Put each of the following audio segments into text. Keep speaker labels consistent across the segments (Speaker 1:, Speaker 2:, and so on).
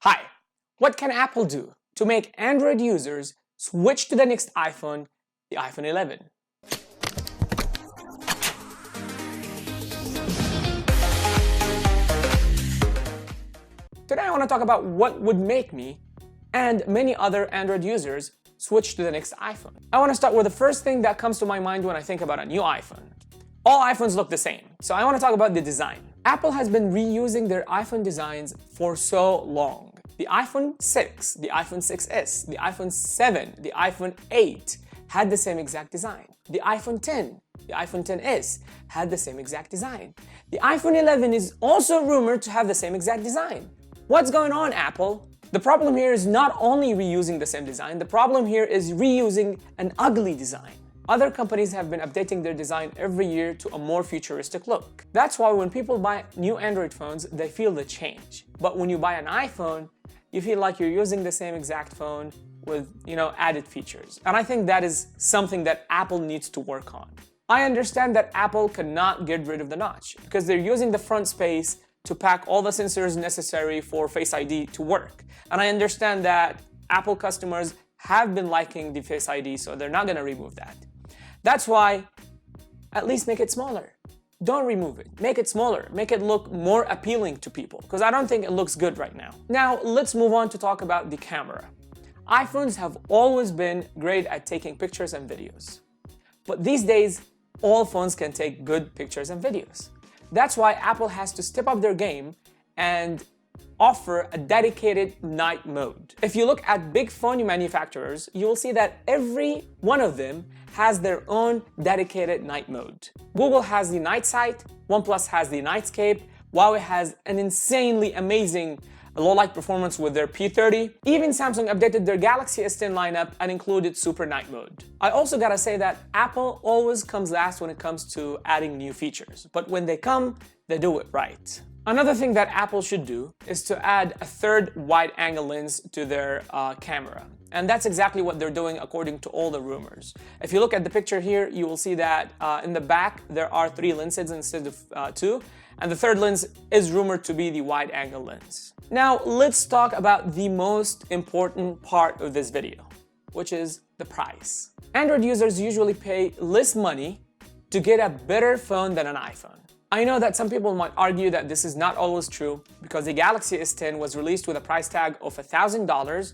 Speaker 1: Hi, what can Apple do to make Android users switch to the next iPhone, the iPhone 11? Today I want to talk about what would make me and many other Android users switch to the next iPhone. I want to start with the first thing that comes to my mind when I think about a new iPhone. All iPhones look the same, so I want to talk about the design. Apple has been reusing their iPhone designs for so long. The iPhone 6, the iPhone 6s, the iPhone 7, the iPhone 8 had the same exact design. The iPhone 10, the iPhone 10s had the same exact design. The iPhone 11 is also rumored to have the same exact design. What's going on, Apple? The problem here is not only reusing the same design, the problem here is reusing an ugly design. Other companies have been updating their design every year to a more futuristic look. That's why when people buy new Android phones, they feel the change. But when you buy an iPhone, you feel like you're using the same exact phone with, added features. And I think that is something that Apple needs to work on. I understand that Apple cannot get rid of the notch because they're using the front space to pack all the sensors necessary for Face ID to work. And I understand that Apple customers have been liking the Face ID, so they're not gonna remove that. That's why, at least make it smaller. Don't remove it. Make it smaller. Make it look more appealing to people, because I don't think it looks good right now. Now, let's move on to talk about the camera. iPhones have always been great at taking pictures and videos. But these days, all phones can take good pictures and videos. That's why Apple has to step up their game and offer a dedicated night mode. If you look at big phone manufacturers, you will see that every one of them has their own dedicated night mode. Google has the night sight, OnePlus has the nightscape, Huawei has an insanely amazing low-light performance with their P30. Even Samsung updated their Galaxy S10 lineup and included super night mode. I also gotta say that Apple always comes last when it comes to adding new features, but when they come, they do it right. Another thing that Apple should do is to add a third wide-angle lens to their camera. And that's exactly what they're doing according to all the rumors. If you look at the picture here, you will see that in the back, there are 3 lenses instead of 2. And the third lens is rumored to be the wide-angle lens. Now, let's talk about the most important part of this video, which is the price. Android users usually pay less money to get a better phone than an iPhone. I know that some people might argue that this is not always true because the Galaxy S10 was released with a price tag of $1,000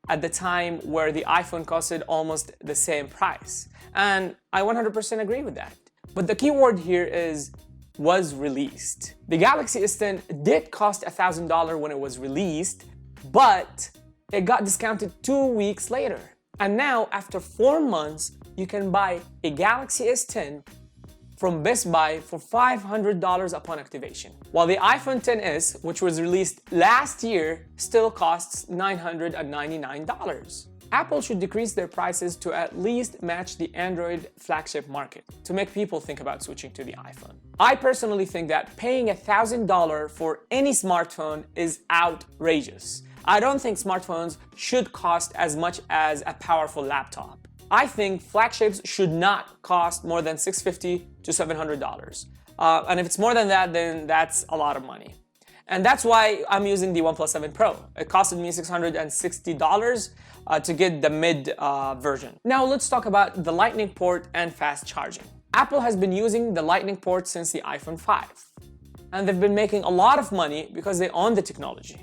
Speaker 1: at the time where the iPhone costed almost the same price. And I 100% agree with that. But the key word here is was released. The Galaxy S10 did cost $1,000 when it was released, but it got discounted 2 weeks later. And now, after 4 months, you can buy a Galaxy S10 from Best Buy for $500 upon activation, while the iPhone XS, which was released last year, still costs $999. Apple should decrease their prices to at least match the Android flagship market to make people think about switching to the iPhone. I personally think that paying $1,000 for any smartphone is outrageous. I don't think smartphones should cost as much as a powerful laptop. I think flagships should not cost more than $650 to $700. And if it's more than that, then that's a lot of money. And that's why I'm using the OnePlus 7 Pro. It costed me $660 to get the mid version. Now let's talk about the Lightning port and fast charging. Apple has been using the Lightning port since the iPhone 5. And they've been making a lot of money because they own the technology.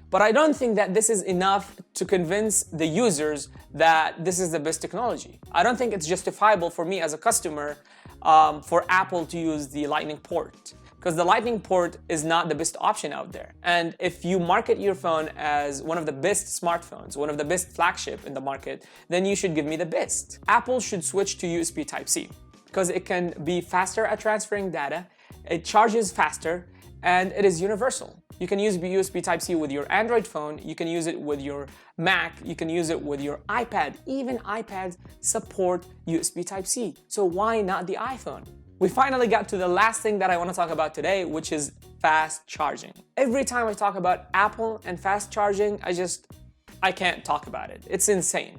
Speaker 1: But I don't think that this is enough to convince the users that this is the best technology. I don't think it's justifiable for me as a customer for Apple to use the Lightning port, because the Lightning port is not the best option out there. And if you market your phone as one of the best smartphones, one of the best flagship in the market, then you should give me the best. Apple should switch to USB Type-C because it can be faster at transferring data, it charges faster, and it is universal. You can use USB Type-C with your Android phone, you can use it with your Mac, you can use it with your iPad. Even iPads support USB Type-C, so why not the iPhone? We finally got to the last thing that I want to talk about today, which is fast charging. Every time I talk about Apple and fast charging, I can't talk about it. It's insane.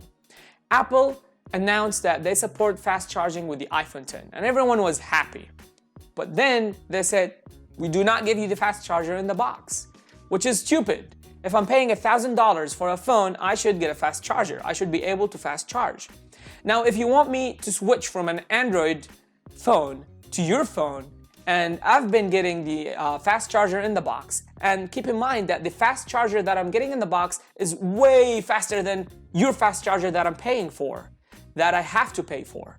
Speaker 1: Apple announced that they support fast charging with the iPhone 10, and everyone was happy. But then they said, we do not give you the fast charger in the box, which is stupid. If I'm paying $1,000 for a phone, I should get a fast charger. I should be able to fast charge. Now, if you want me to switch from an Android phone to your phone, and I've been getting the fast charger in the box, and keep in mind that the fast charger that I'm getting in the box is way faster than your fast charger that I'm paying for, that I have to pay for.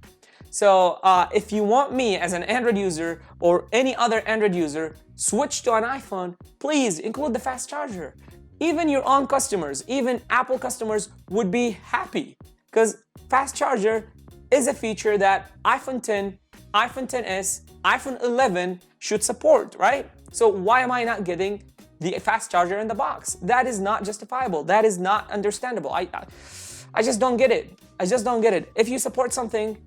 Speaker 1: So if you want me as an Android user or any other Android user switch to an iPhone, please include the fast charger. Even your own customers, even Apple customers would be happy, because fast charger is a feature that iPhone 10, iPhone XS, iPhone 11 should support, right? So why am I not getting the fast charger in the box? That is not justifiable. That is not understandable. I just don't get it. I just don't get it. If you support something,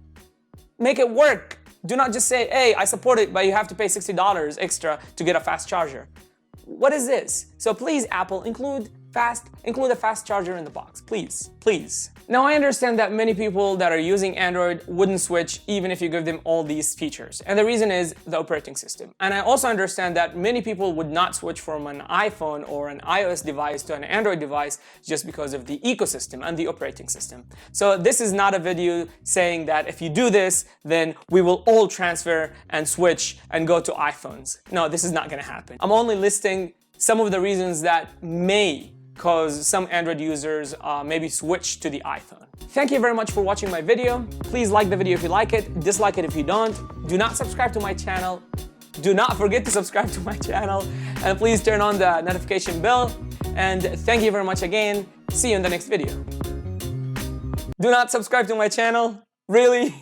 Speaker 1: make it work. Do not just say, hey, I support it, but you have to pay $60 extra to get a fast charger. What is this? So please, Apple, include a fast charger in the box, please, please. Now, I understand that many people that are using Android wouldn't switch even if you give them all these features. And the reason is the operating system. And I also understand that many people would not switch from an iPhone or an iOS device to an Android device just because of the ecosystem and the operating system. So this is not a video saying that if you do this, then we will all transfer and switch and go to iPhones. No, this is not gonna happen. I'm only listing some of the reasons that may cause some Android users maybe switch to the iPhone. Thank you very much for watching my video. Please like the video if you like it, dislike it if you don't. Do not subscribe to my channel. Do not forget to subscribe to my channel. And please turn on the notification bell. And thank you very much again. See you in the next video. Do not subscribe to my channel? Really?